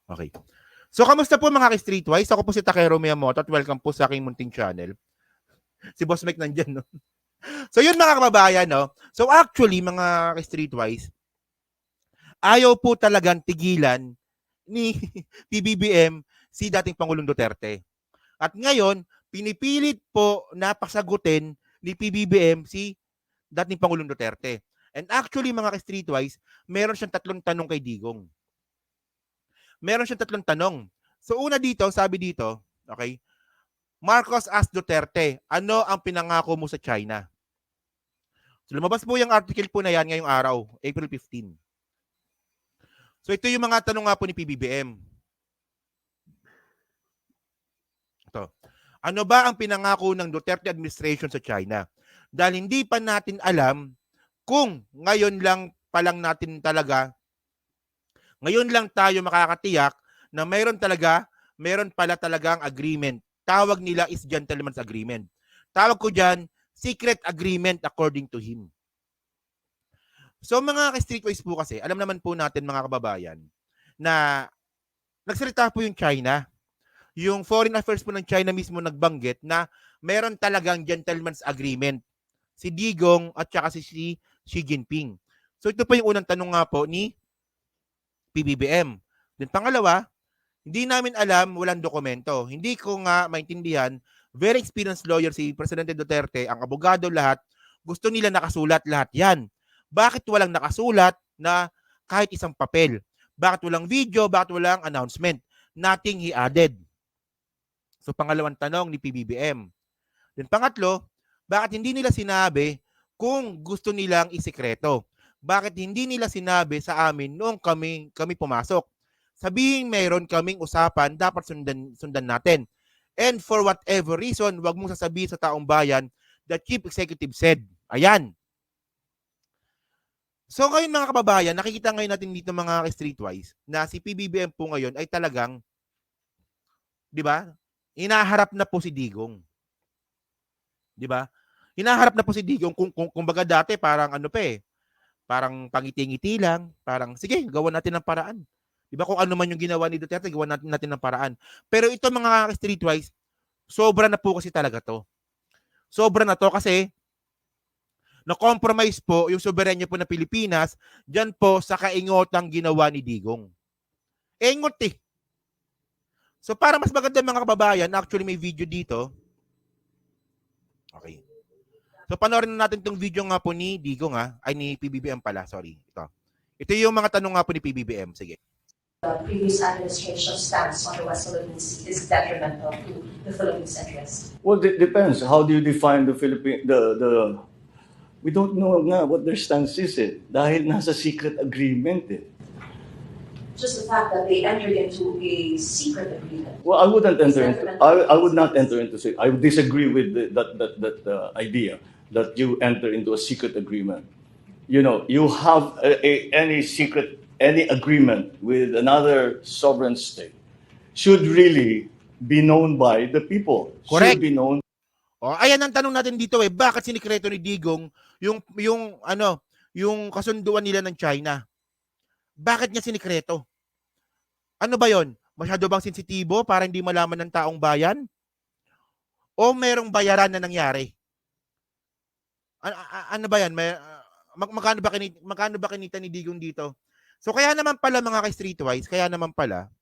Okay. So, kamusta po mga ka-Streetwise? Ako po si Takero Miyamoto at welcome po sa aking munting channel. Si Boss Mike nandyan, no? So, yun mga kababayan, no? So, actually, mga ka-Streetwise, ayaw po talagang tigilan ni PBBM si dating Pangulong Duterte. At ngayon, pinipilit po na pasagutin ni PBBM si dating Pangulong Duterte. And actually, mga ka-Streetwise, meron siyang tatlong tanong kay Digong. Meron siyang tatlong tanong. So una dito, sabi dito, okay, Marcos asked Duterte, ano ang pinangako mo sa China? So lumabas po yung article po na yan ngayong araw, April 15. So ito yung mga tanong nga po ni PBBM. Ito. Ano ba ang pinangako ng Duterte administration sa China? Dahil hindi pa natin alam kung ngayon lang tayo makakatiyak na mayroon pala talagang agreement. Tawag nila is gentleman's agreement. Tawag ko dyan, secret agreement according to him. So mga ka-Streetwise po kasi, alam naman po natin mga kababayan, na nagsalita po yung China. Yung foreign affairs po ng China mismo nagbanggit na meron talagang gentleman's agreement. Si Digong at saka si Xi Jinping. So ito po yung unang tanong nga po ni PBBM. Then pangalawa, hindi namin alam, walang dokumento. Hindi ko nga maintindihan, very experienced lawyer si Presidente Duterte, ang abogado lahat, gusto nila nakasulat lahat yan. Bakit walang nakasulat na kahit isang papel? Bakit walang video? Bakit walang announcement? Nothing he added. So pangalawang tanong ni PBBM. Then pangatlo, bakit hindi nila sinabi kung gusto nilang isikreto? Bakit hindi nila sinabi sa amin noong kami pumasok? Sabihin mayroon kaming usapan, dapat sundan natin. And for whatever reason, wag mong sasabihin sa taong bayan, the chief executive said. Ayan. So ngayon mga kababayan, nakikita ngayon natin dito mga Streetwise na si PBBM po ngayon ay talagang, di ba, hinaharap na po si Digong. Di ba? Hinaharap na po si Digong kung baga dati parang ano pa eh, parang pangiti-ngiti lang, parang sige, gawan natin ng paraan. Diba kung ano man yung ginawa ni Duterte, gawan natin ng paraan. Pero ito mga Streetwise, sobra na po kasi talaga to. Sobra na to kasi na-compromise po yung soberenya po ng Pilipinas dyan po sa kaingotang ginawa ni Digong. Ingot eh. So para mas maganda mga kababayan, actually may video dito. Okay. So panoorin natin itong video nga po ni Digong ay ni PBBM pala, sorry. Ito yung mga tanong nga po ni PBBM. Sige. The previous administration's stance on the West Philippine Sea is detrimental to the Philippines' interest? Well, it depends. How do you define the Philippine we don't know nga what their stance is dahil nasa secret agreement Just the fact that they entered into a secret agreement. Well, I wouldn't enter into. I would not enter into. I would disagree with that idea that you enter into a secret agreement. You know, you have any agreement with another sovereign state should really be known by the people. Correct. Should be known. Ayan ang tanong natin dito bakit sinikreto ni Digong yung kasunduan nila ng China? Bakit niya sinikreto? Ano ba 'yon? Masyado bang sensitibo para hindi malaman ng taong bayan? O merong bayaran na nangyari? Ano ba 'yan? Magkano ba kinita ni Digong dito? So kaya naman pala mga ka-Streetwise, kaya naman pala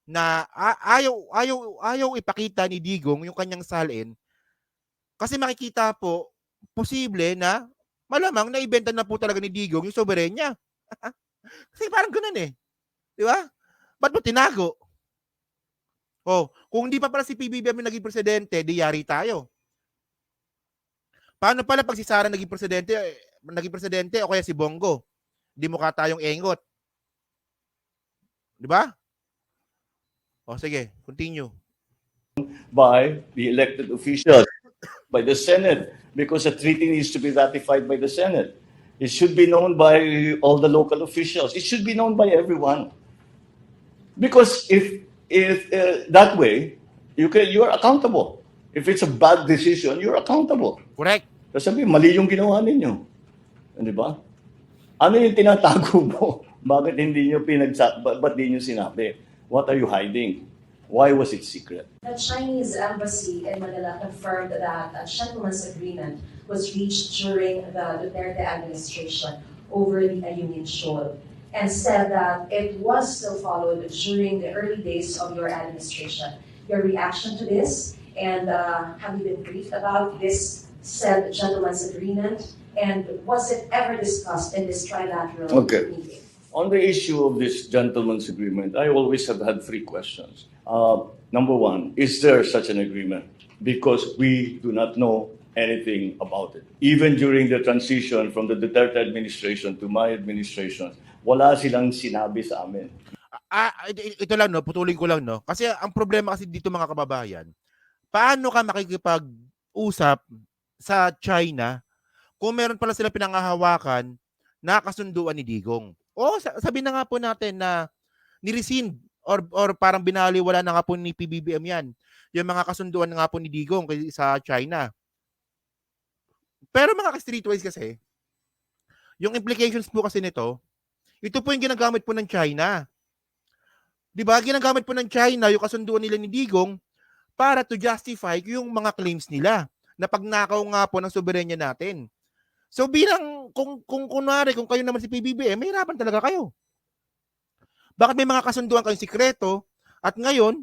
na ayaw ipakita ni Digong yung kanyang salin kasi makikita po posible na malamang naibenta na po talaga ni Digong yung soberenya. Kasi parang ganoon eh. Di ba? Ba't mo tinago? Kung hindi pa pala si PBBM naging presidente, di yari tayo. Paano pala pag si Sara naging presidente o kaya si Bongo? Hindi mukha tayong engot. Di ba? Sige, continue. By the elected officials, by the Senate, because a treaty needs to be ratified by the Senate. It should be known by all the local officials. It should be known by everyone. Because if that way, you're accountable. If it's a bad decision, you're accountable. Correct. Kasi mali yung ginawa ninyo. Di ba? Ano yung tinatago mo? Bakit hindi nyo ba't di nyo sinabi? What are you hiding? Why was it secret? The Chinese embassy in Manila confirmed that a gentleman's agreement was reached during the Duterte administration over the Ayungin Shoal, and said that it was still followed during the early days of your administration. Your reaction to this, and have you been briefed about this said gentleman's agreement, and was it ever discussed in this trilateral Okay. meeting? On the issue of this gentleman's agreement, I always have had three questions. Number one, is there such an agreement? Because we do not know anything about it. Even during the transition from the Duterte administration to my administration, wala silang sinabi sa amin. Ito lang, no, putulin ko lang, no. Kasi ang problema kasi dito, mga kababayan, paano ka makikipag-usap sa China kung meron pala sila pinangahawakan na kasunduan ni Digong? O sabi na nga po natin na nirescind or parang binaliwala na nga po ni PBBM yan, yung mga kasunduan na nga po ni Digong sa China. Pero mga ka-streetwise kasi, yung implications po kasi nito, ito po yung ginagamit po ng China. Di ba? Ginagamit po ng China yung kasunduan nila ni Digong para to justify yung mga claims nila na pagnakaw nga po ng soberenya natin. So bilang, kung kunwari, kung kayo naman si PBBM, may hirapan talaga kayo. Bakit may mga kasunduan kayong sikreto at ngayon,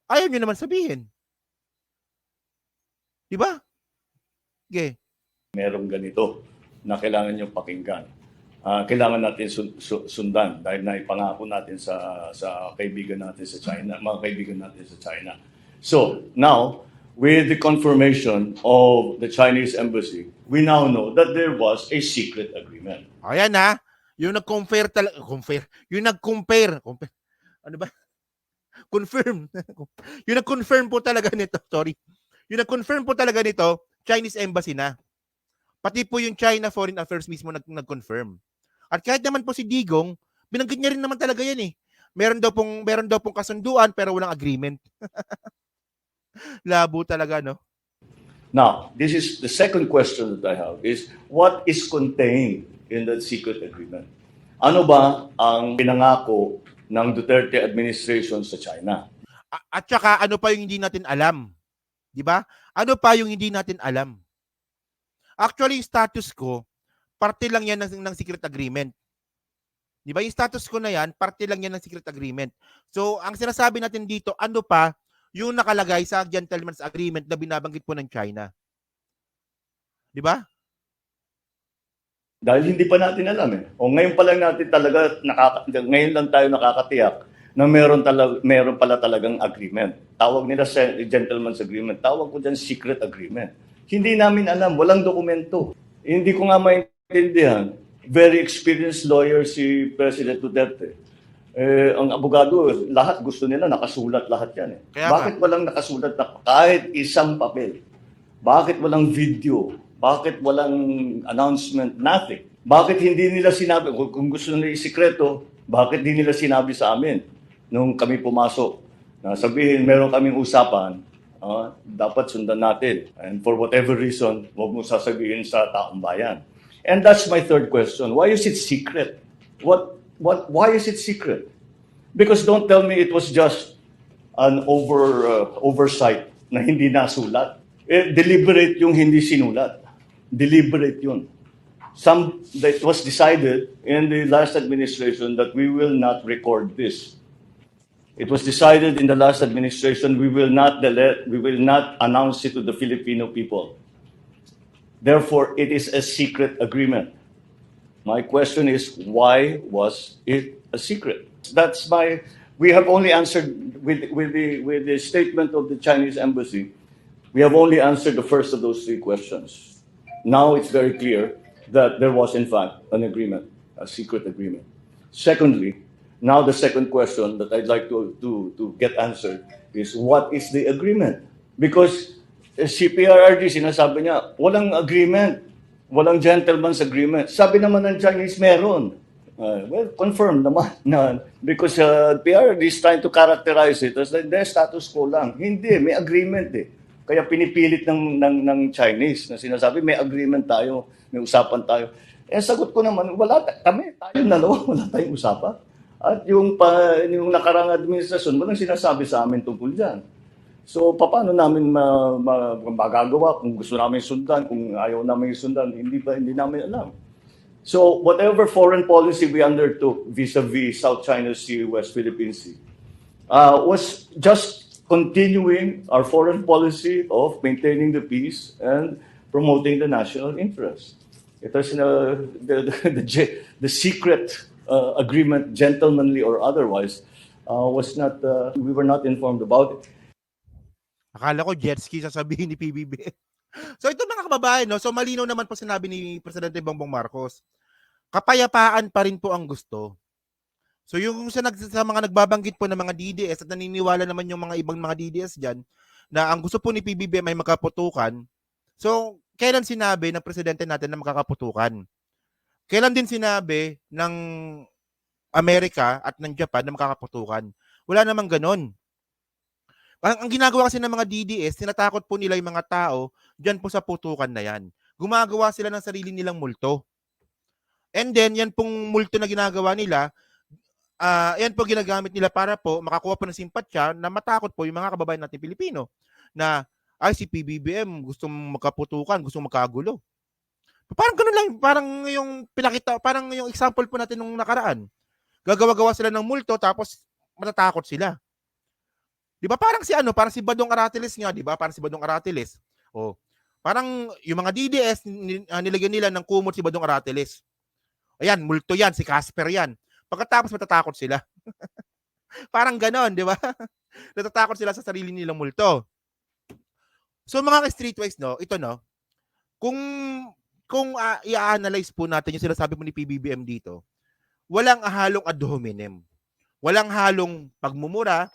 ayaw nyo naman sabihin? Di ba? Okay. Merong ganito na kailangan nyo pakinggan. Kailangan natin sundan dahil naipangako natin sa kaibigan natin sa China, mga kaibigan natin sa China. So, now, with the confirmation of the Chinese embassy, we now know that there was a secret agreement. Ayan na. Yung nag-compare talaga. Yung nag-compare. Ano ba? Confirm. Yung nag-confirm po talaga nito. Sorry. Yung nag-confirm po talaga nito, Chinese embassy na. Pati po yung China Foreign Affairs mismo nag-confirm. At kahit naman po si Digong, binanggit niya rin naman talaga yan eh. Meron daw pong kasunduan pero walang agreement. Labo talaga, no? Now, this is the second question that I have is, what is contained in that secret agreement? Ano ba ang pinangako ng Duterte administration sa China? At saka ano pa yung hindi natin alam? 'Di ba? Ano pa yung hindi natin alam? Actually, yung status ko, parte lang yan ng secret agreement. 'Di ba? Yung status ko na yan, parte lang yan ng secret agreement. So, ang sinasabi natin dito, ano pa yung nakalagay sa gentleman's agreement na binabanggit po ng China? 'Di ba? Dahil hindi pa natin alam eh. O ngayon pa lang natin talaga, ngayon lang tayo nakakatiyak na meron pala talagang agreement. Tawag nila sa gentleman's agreement. Tawag ko dyan secret agreement. Hindi namin alam. Walang dokumento. Hindi ko nga maintindihan. Very experienced lawyer si President Duterte. Ang abogado, lahat gusto nila nakasulat lahat yan eh. Bakit walang nakasulat na kahit isang papel? Bakit walang video? Bakit walang announcement? Nothing. Bakit hindi nila sinabi? Kung gusto nila isikreto, bakit hindi nila sinabi sa amin nung kami pumasok? Na sabihin, meron kaming usapan, dapat sundan natin. And for whatever reason, huwag mo sasabihin sa taong bayan. And that's my third question. Why is it secret? Why is it secret? Because don't tell me it was just an oversight na hindi nasulat. Deliberate yung hindi sinulat. Deliberate yun. That was decided in the last administration that we will not record this. It was decided in the last administration we will not announce it to the Filipino people. Therefore, it is a secret agreement. My question is, why was it a secret? We have only answered with the statement of the Chinese embassy. We have only answered the first of those three questions. Now it's very clear that there was in fact an agreement, a secret agreement. Secondly, now the second question that I'd like to get answered is, what is the agreement? Because si PRRD sinasabi niya, walang agreement, walang gentleman's agreement. Sabi naman ng Chinese, meron. Well, confirmed naman na because PRRD is trying to characterize it as their status quo lang. Hindi, may agreement eh. Kaya pinipilit ng Chinese na sinasabi, may agreement tayo, may usapan tayo. Eh, sagot ko naman, tayo dalawa, wala tayong usapan. At yung nakarang administrasyon, walang sinasabi sa amin tungkol dyan. So, paano namin magagawa kung gusto namin sundan, kung ayaw namin sundan, hindi namin alam. So, whatever foreign policy we undertook vis-a-vis South China Sea, West Philippine Sea, was just continuing our foreign policy of maintaining the peace and promoting the national interest. It was the secret agreement, gentlemanly or otherwise, we were not informed about it. Akala ko jet ski sasabihin ni PBBM. So ito mga kababayan, no? So malinaw naman po sinabi ni Presidente Bongbong Marcos. Kapayapaan pa rin po ang gusto. So yung sa mga nagbabanggit po ng mga DDS at naniniwala naman yung mga ibang mga DDS diyan na ang gusto po ni PBBM ay magkaputukan. So kailan sinabi ng presidente natin na magkakaputukan? Kailan din sinabi ng Amerika at ng Japan na magkakaputukan? Wala namang ganon. Ang ginagawa kasi ng mga DDS, tinatakot po nila yung mga tao dyan po sa putukan na yan. Gumagawa sila ng sarili nilang multo. And then, yan pong multo na ginagawa nila, yan po ginagamit nila para po makakuha po ng simpatsya na matakot po yung mga kababayan natin Pilipino na ay si PBBM gustong magkaputukan, gustong magkagulo. Parang ganun lang, parang yung pinakita, parang yung example po natin nung nakaraan. Gagawa-gawa sila ng multo tapos matatakot sila. 'Di ba? Parang si Badong Aratiles nga, 'di ba? Parang si Badong Aratiles. Oh. Parang yung mga DDS nilagyan nila ng kumot si Badong Aratiles. Ayan, multo 'yan, si Casper 'yan. Pagkatapos matatakot sila. Parang ganoon, 'di ba? Natatakot sila sa sarili nilang multo. So mga streetwise, no, ito no. Kung i-analyze po natin yung sinasabi po ni PBBM dito, walang halong ad hominem. Walang halong pagmumura,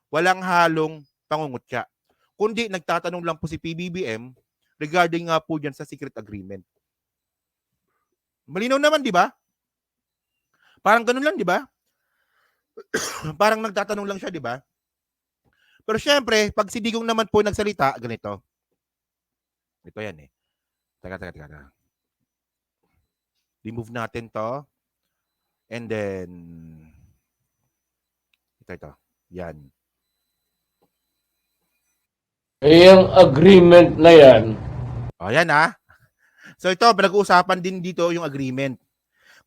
walang halong pangungutya. Kundi nagtatanong lang po si PBBM regarding nga po dyan sa secret agreement. Malinaw naman, di ba? Parang ganun lang, di ba? Parang nagtatanong lang siya, di ba? Pero syempre, pag si Digong naman po nagsalita, ganito. Ito yan eh. Teka. Remove natin to. And then, ito. Yan. Yung agreement na yan, O, yan ah. So ito, pinag-uusapan din dito yung agreement.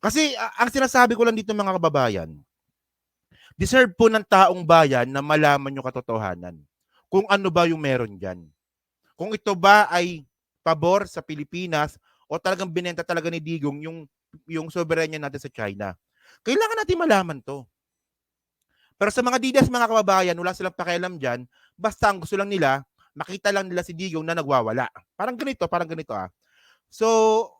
Kasi ang sinasabi ko lang dito mga kababayan, deserve po ng taong bayan na malaman yung katotohanan. Kung ano ba yung meron dyan. Kung ito ba ay pabor sa Pilipinas o talagang binenta talaga ni Digong yung soberanya natin sa China. Kailangan natin malaman to. Pero sa mga DDS, mga kababayan, wala silang pakialam dyan. Basta ang gusto lang nila, makita lang nila si Digong na nagwawala. Parang ganito ah. So,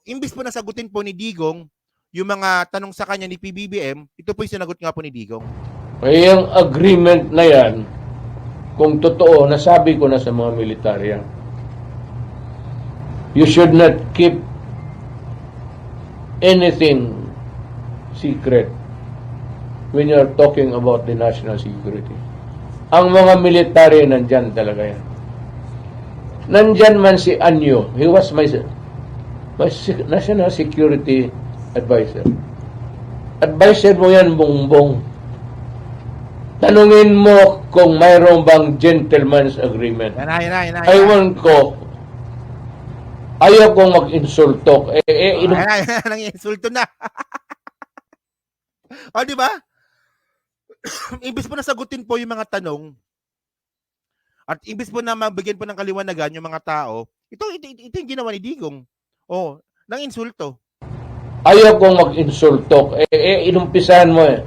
imbis po na sagutin po ni Digong yung mga tanong sa kanya ni PBBM, ito po yung sinagot nga po ni Digong. yung agreement na yan, kung totoo, nasabi ko na sa mga militarya, you should not keep anything secret when you're talking about the national security. Ang mga military nandyan talaga yan. Nandyan man si Anyo. He was my national security advisor. Advisor mo yan, Bongbong. Tanungin mo kung mayroon bang gentleman's agreement. Yan. Aywan ko, ayaw kong mag-insulto. Nang insulto na. O, di ba? Imbis po na sagutin po yung mga tanong at imbis po na mabigyan po ng kaliwanagan yung mga tao, ito yung ginawa ni Digong. Oh, nang insulto. Ayaw kong mag-insulto. Inumpisahan mo eh.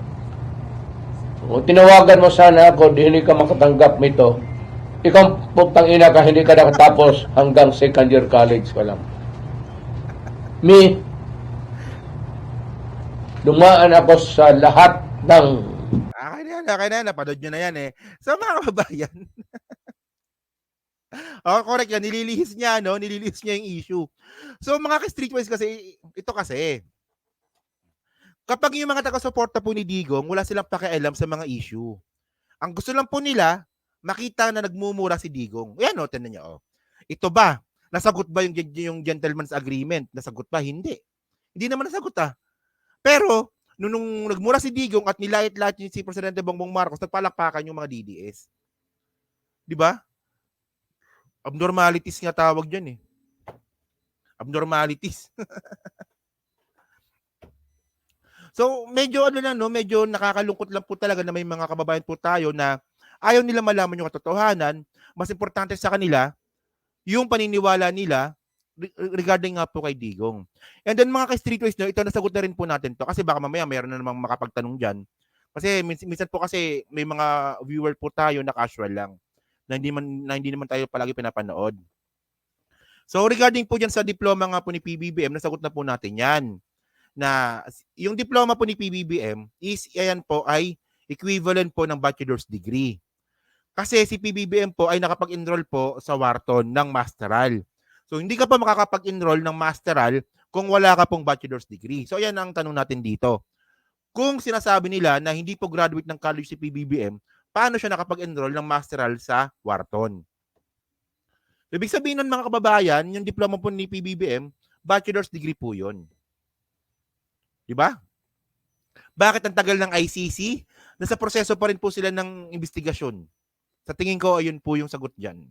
O, tinawagan mo sana ako, hindi ka makatanggap nito. Ikaw putang ina ka, hindi ka nakatapos hanggang second year college pa lang. Me, dumaan ako sa lahat ng Okay na yan. Napanood nyo na yan eh. So mga kababayan, correct yan. Nililihis niya yung issue. So mga ka-streetwise kasi, ito kasi, kapag yung mga taga-suporta po ni Digong, wala silang pakialam sa mga issue. Ang gusto lang po nila, makita na nagmumura si Digong. Yan o, tinan niyo. Ito ba? Nasagot ba yung gentleman's agreement? Nasagot ba? Hindi. Hindi naman nasagot Pero, nung nagmura si Digong at nilait-lait si Presidente Bongbong Marcos, nagpalakpakan yung mga DDS. Di ba? Abnormalities nga tawag dyan Abnormalities. So, medyo medyo nakakalungkot lang po talaga na may mga kababayan po tayo na ayaw nila malaman yung katotohanan. Mas importante sa kanila yung paniniwala nila regarding nga po kay Digong. And then mga ka-streetwise ito nasagot na rin po natin to kasi baka mamaya mayroon na namang makapagtanong dyan. Kasi minsan po kasi may mga viewer po tayo na casual lang na hindi naman tayo palagi pinapanood. So regarding po dyan sa diploma nga po ni PBBM, nasagot na po natin yan. Na yung diploma po ni PBBM is ayan po ay equivalent po ng bachelor's degree. Kasi si PBBM po ay nakapag-enroll po sa Wharton ng masteral. So hindi ka pa makakapag-enroll ng masteral kung wala ka pong bachelor's degree. So ayan ang tanong natin dito. Kung sinasabi nila na hindi po graduate ng college si PBBM, paano siya nakapag-enroll ng masteral sa Wharton? Ibig sabihin ng mga kababayan, yung diploma po ni PBBM, bachelor's degree po yun. Diba? Bakit ang tagal ng ICC? Nasa proseso pa rin po sila ng investigasyon. Sa tingin ko, ayun po yung sagot dyan.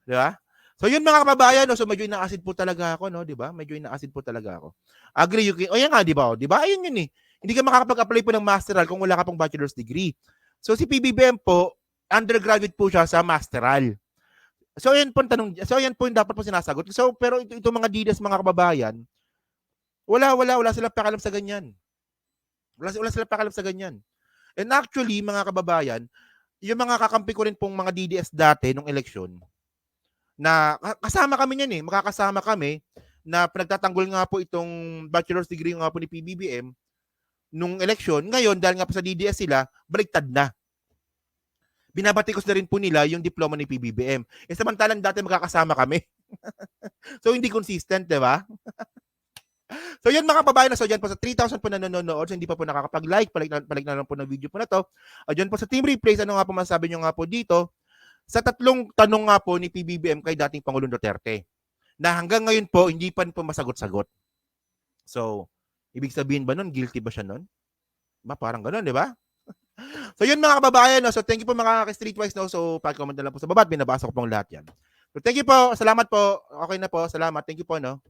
Diba? So yun mga kababayan, so medyo ina-acid po talaga ako, no? Diba? Medyo ina-acid po talaga ako. Agree, o yan nga, diba? Diba? Ayun yun Hindi ka makakapag-apply po ng masteral kung wala ka pong bachelor's degree. So si PBBM po, undergraduate po siya sa masteral. So yan po yung dapat po sinasagot. So pero ito mga DDS mga kababayan, wala silang pakialam sa ganyan. Wala silang pakialam sa ganyan. And actually, mga kababayan, yung mga kakampi ko rin pong mga DDS dati nung eleksyon, na kasama kami niyan makakasama kami na pinagtatanggol nga po itong bachelor's degree nga po ni PBBM nung eleksyon. Ngayon, dahil nga po sa DDS sila, baliktad na. Binabatikos na rin po nila yung diploma ni PBBM. Samantalang dati magkakasama kami. So, hindi consistent, di ba? So yun mga kababayan, so dyan po sa 3,000 po na nanonood, so hindi pa po nakakapag-like, palik na lang po ng video po na to. Dyan po sa Team Replays, ano nga po masasabi nyo nga po dito, sa tatlong tanong nga po ni PBBM kay dating Pangulong Duterte, na hanggang ngayon po, hindi pa po masagot-sagot. So, ibig sabihin ba nun, guilty ba siya nun? Parang ganun, di ba? So yun mga kababayan, no? So thank you po mga ka-streetwise, no? So pag-comment na lang po sa baba at binabasa ko pong lahat yan. So thank you po, salamat po, okay na po, salamat, thank you po, no?